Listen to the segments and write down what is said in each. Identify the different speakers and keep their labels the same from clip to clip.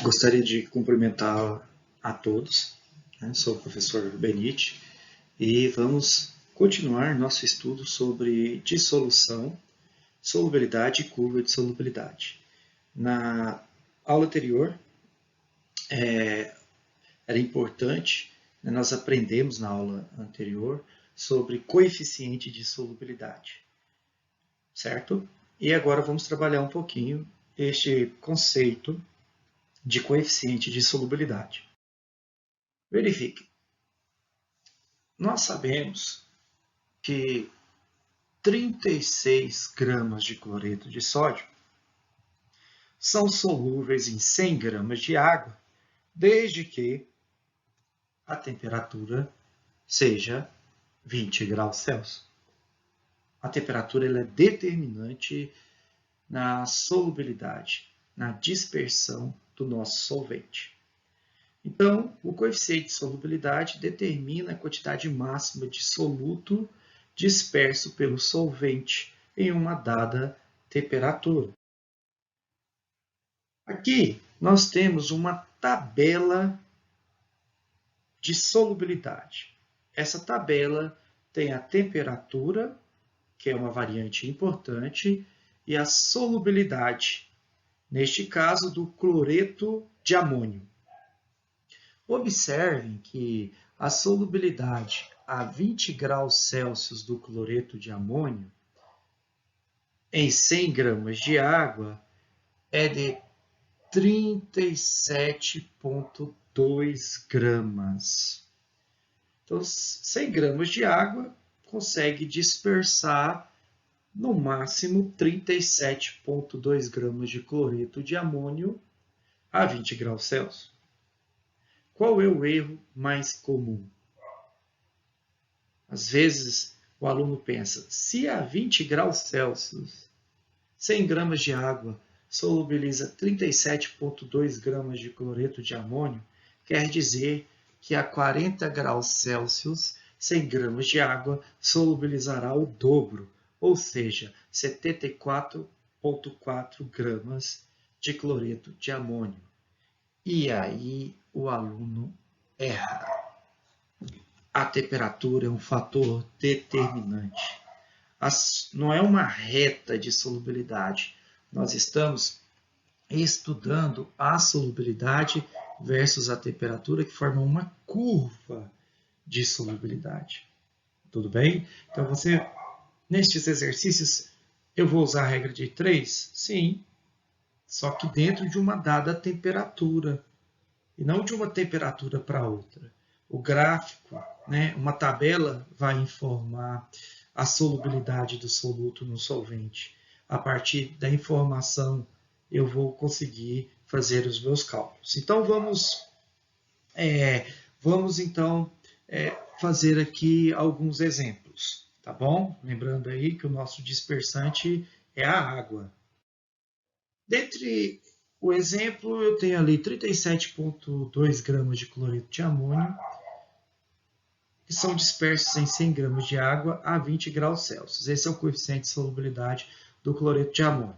Speaker 1: Gostaria de cumprimentar a todos, né? Sou o professor Benite e vamos continuar nosso estudo sobre dissolução, solubilidade e curva de solubilidade. Na aula anterior, era importante, né, nós aprendemos na aula anterior sobre coeficiente de solubilidade, certo? E agora vamos trabalhar um pouquinho este conceito de coeficiente de solubilidade. Verifique. Nós sabemos que 36 gramas de cloreto de sódio são solúveis em 100 gramas de água, desde que a temperatura seja 20 graus Celsius. A temperatura ela é determinante na solubilidade, na dispersão do nosso solvente. Então, o coeficiente de solubilidade determina a quantidade máxima de soluto disperso pelo solvente em uma dada temperatura. Aqui nós temos uma tabela de solubilidade. Essa tabela tem a temperatura, que é uma variante importante, e a solubilidade, neste caso do cloreto de amônio. Observem que a solubilidade a 20 graus Celsius do cloreto de amônio em 100 gramas de água é de 37,2 gramas. Então, 100 gramas de água consegue dispersar no máximo 37,2 gramas de cloreto de amônio a 20 graus Celsius. Qual é o erro mais comum? Às vezes, o aluno pensa, se a 20 graus Celsius, 100 gramas de água solubiliza 37,2 gramas de cloreto de amônio, quer dizer que a 40 graus Celsius, 100 gramas de água solubilizará o dobro, ou seja, 74,4 gramas de cloreto de amônio. E aí o aluno erra. A temperatura é um fator determinante. Não é uma reta de solubilidade. Nós estamos estudando a solubilidade versus a temperatura, que formam uma curva de solubilidade. Tudo bem? Então, nestes exercícios, eu vou usar a regra de 3? Sim, só que dentro de uma dada temperatura, e não de uma temperatura para outra. O gráfico, né, uma tabela, vai informar a solubilidade do soluto no solvente. A partir da informação, eu vou conseguir fazer os meus cálculos. Então, vamos fazer aqui alguns exemplos, tá bom? Lembrando aí que o nosso dispersante é a água. Dentre o exemplo, eu tenho ali 37,2 gramas de cloreto de amônio, que são dispersos em 100 gramas de água a 20 graus Celsius. Esse é o coeficiente de solubilidade do cloreto de amônio.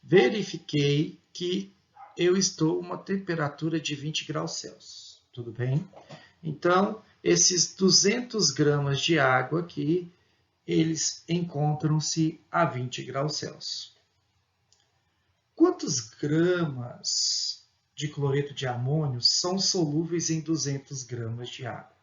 Speaker 1: Verifiquei que eu estou a uma temperatura de 20 graus Celsius. Tudo bem? Então, esses 200 gramas de água aqui, eles encontram-se a 20 graus Celsius. Quantos gramas de cloreto de amônio são solúveis em 200 gramas de água?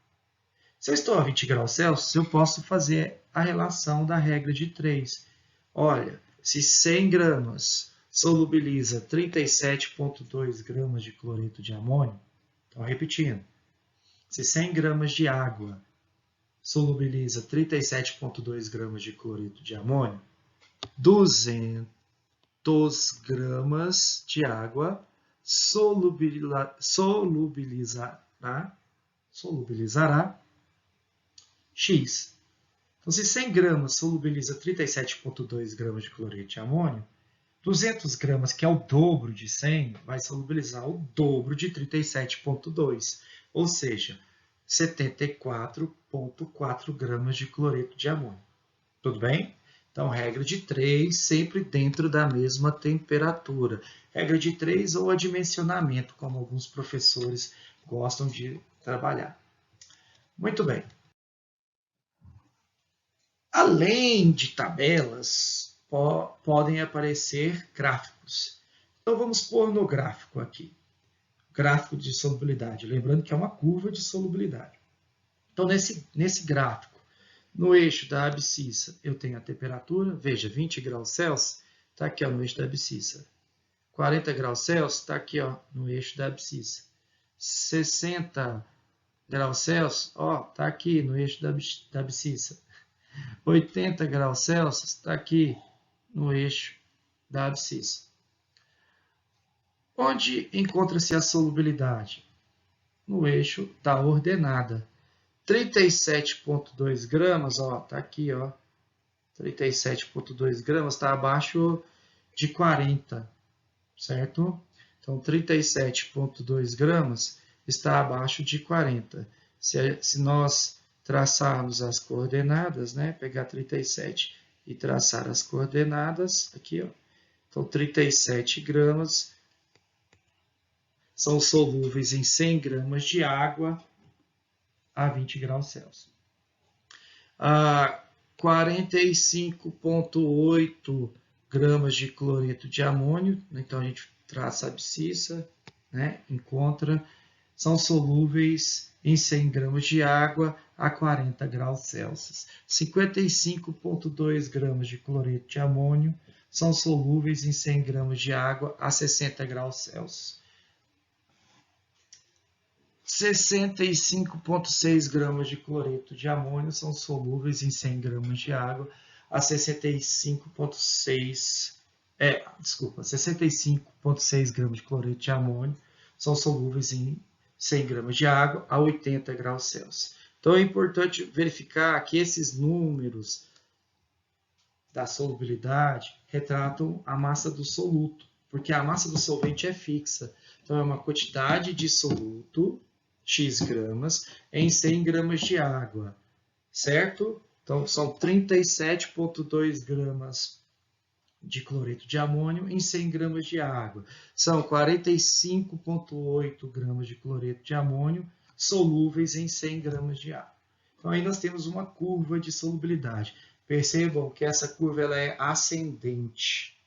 Speaker 1: Se eu estou a 20 graus Celsius, eu posso fazer a relação da regra de 3. Olha, se 100 gramas solubiliza 37,2 gramas de cloreto de amônio, então repetindo, se 100 gramas de água solubiliza 37,2 gramas de cloreto de amônio, 200 gramas de água solubilizará X. Então, se 100 gramas solubiliza 37,2 gramas de cloreto de amônio, 200 gramas, que é o dobro de 100, vai solubilizar o dobro de 37,2, ou seja, 74,4 gramas de cloreto de amônio. Tudo bem? Então, regra de 3, sempre dentro da mesma temperatura. Regra de 3 ou adimensionamento, como alguns professores gostam de trabalhar. Muito bem. Além de tabelas, podem aparecer gráficos. Então, vamos pôr no gráfico aqui. Gráfico de solubilidade. Lembrando que é uma curva de solubilidade. Então, nesse gráfico, no eixo da abscissa, eu tenho a temperatura. Veja, 20 graus Celsius está aqui ó, no eixo da abscissa. 40 graus Celsius está aqui ó, no eixo da abscissa. 60 graus Celsius está aqui no eixo da abscissa. 80 graus Celsius está aqui no eixo da abscissa. Onde encontra-se a solubilidade? No eixo da ordenada. 37,2 gramas, está aqui, 37,2 gramas está abaixo de 40, certo? Então, 37,2 gramas está abaixo de 40. Se nós traçarmos as coordenadas, né, pegar 37 e traçar as coordenadas, aqui, então 37 gramas são solúveis em 100 gramas de água a 20 graus Celsius. 45,8 gramas de cloreto de amônio, então a gente traça a abscissa, né, encontra, são solúveis em 100 gramas de água a 40 graus Celsius. 55,2 gramas de cloreto de amônio são solúveis em 100 gramas de água a 60 graus Celsius. 65,6 gramas de cloreto de amônio são solúveis em 100 gramas de água a 65,6 gramas de cloreto de amônio são solúveis em 100 gramas de água a 80 graus Celsius. Então é importante verificar que esses números da solubilidade retratam a massa do soluto, porque a massa do solvente é fixa. Então é uma quantidade de soluto X gramas em 100 gramas de água, certo? Então, são 37,2 gramas de cloreto de amônio em 100 gramas de água. São 45,8 gramas de cloreto de amônio solúveis em 100 gramas de água. Então, aí nós temos uma curva de solubilidade. Percebam que essa curva ela é ascendente.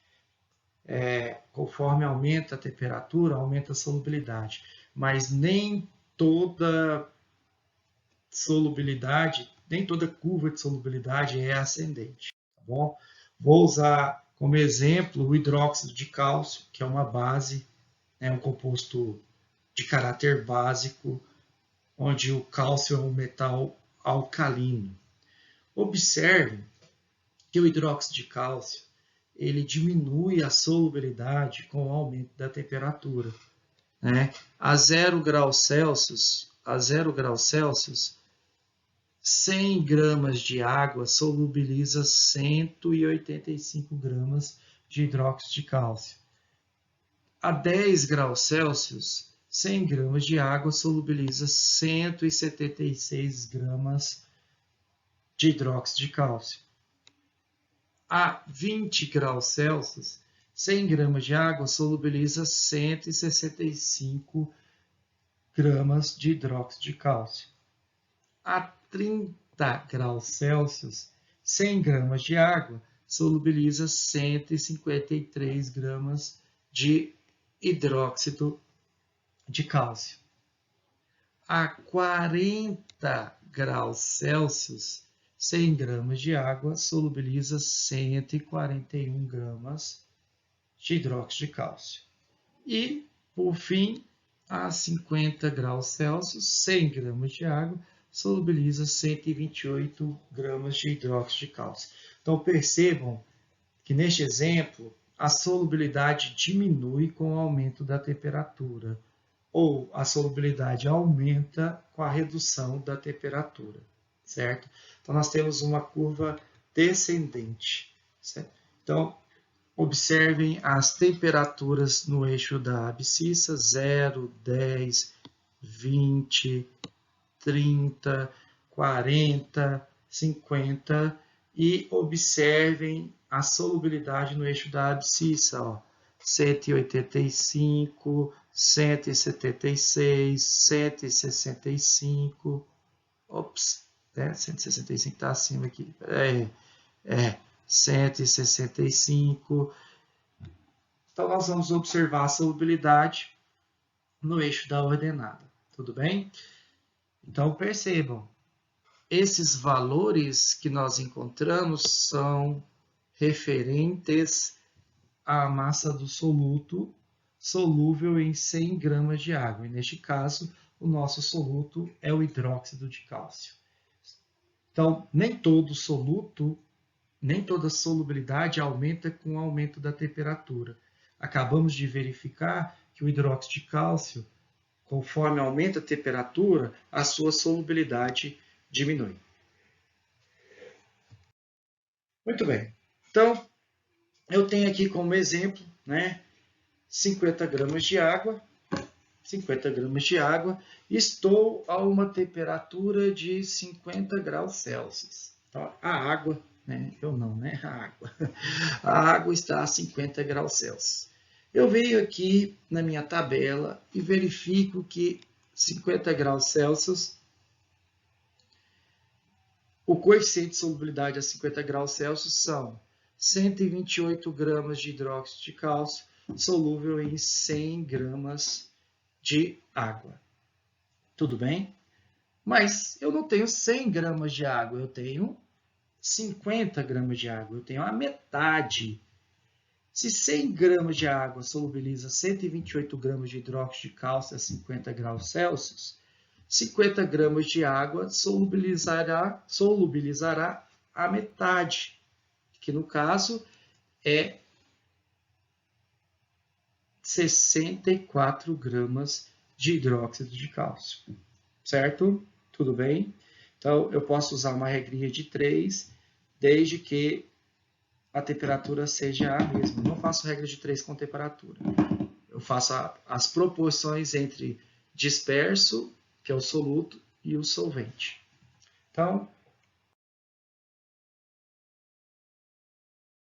Speaker 1: Conforme aumenta a temperatura, aumenta a solubilidade. Mas nem toda solubilidade, nem toda curva de solubilidade é ascendente, tá bom? Vou usar como exemplo o hidróxido de cálcio, que é uma base, um composto de caráter básico, onde o cálcio é um metal alcalino. Observe que o hidróxido de cálcio ele diminui a solubilidade com o aumento da temperatura. A 0 graus Celsius, 100 gramas de água solubiliza 185 gramas de hidróxido de cálcio. A 10 graus Celsius, 100 gramas de água solubiliza 176 gramas de hidróxido de cálcio. A 20 graus Celsius, 100 gramas de água solubiliza 165 gramas de hidróxido de cálcio. A 30 graus Celsius, 100 gramas de água solubiliza 153 gramas de hidróxido de cálcio. A 40 graus Celsius, 100 gramas de água solubiliza 141 gramas de hidróxido de cálcio. E, por fim, a 50 graus Celsius, 100 gramas de água solubiliza 128 gramas de hidróxido de cálcio. Então, percebam que, neste exemplo, a solubilidade diminui com o aumento da temperatura, ou a solubilidade aumenta com a redução da temperatura, certo? Então, nós temos uma curva descendente, certo? Então, observem as temperaturas no eixo da abscissa, 0, 10, 20, 30, 40, 50 e observem a solubilidade no eixo da abscissa, ó. 185, 176, 165, ops, 165 está acima aqui, 165. Então, nós vamos observar a solubilidade no eixo da ordenada, tudo bem? Então, percebam, esses valores que nós encontramos são referentes à massa do soluto solúvel em 100 gramas de água. E neste caso, o nosso soluto é o hidróxido de cálcio. Então, nem todo soluto, nem toda solubilidade aumenta com o aumento da temperatura. Acabamos de verificar que o hidróxido de cálcio, conforme aumenta a temperatura, a sua solubilidade diminui. Muito bem. Então, eu tenho aqui como exemplo, 50 gramas de água. 50 gramas de água. Estou a uma temperatura de 50 graus Celsius. Então, a água, eu não, a água. A água está a 50 graus Celsius. Eu venho aqui na minha tabela e verifico que 50 graus Celsius, o coeficiente de solubilidade a 50 graus Celsius são 128 gramas de hidróxido de cálcio, solúvel em 100 gramas de água. Tudo bem? Mas eu não tenho 100 gramas de água, eu tenho 50 gramas de água, eu tenho a metade. Se 100 gramas de água solubiliza 128 gramas de hidróxido de cálcio a 50 graus Celsius, 50 gramas de água solubilizará a metade, que no caso é 64 gramas de hidróxido de cálcio. Certo? Tudo bem? Então, eu posso usar uma regrinha de 3, desde que a temperatura seja a mesma. Eu não faço regra de 3 com temperatura. Eu faço as proporções entre disperso, que é o soluto, e o solvente. Então,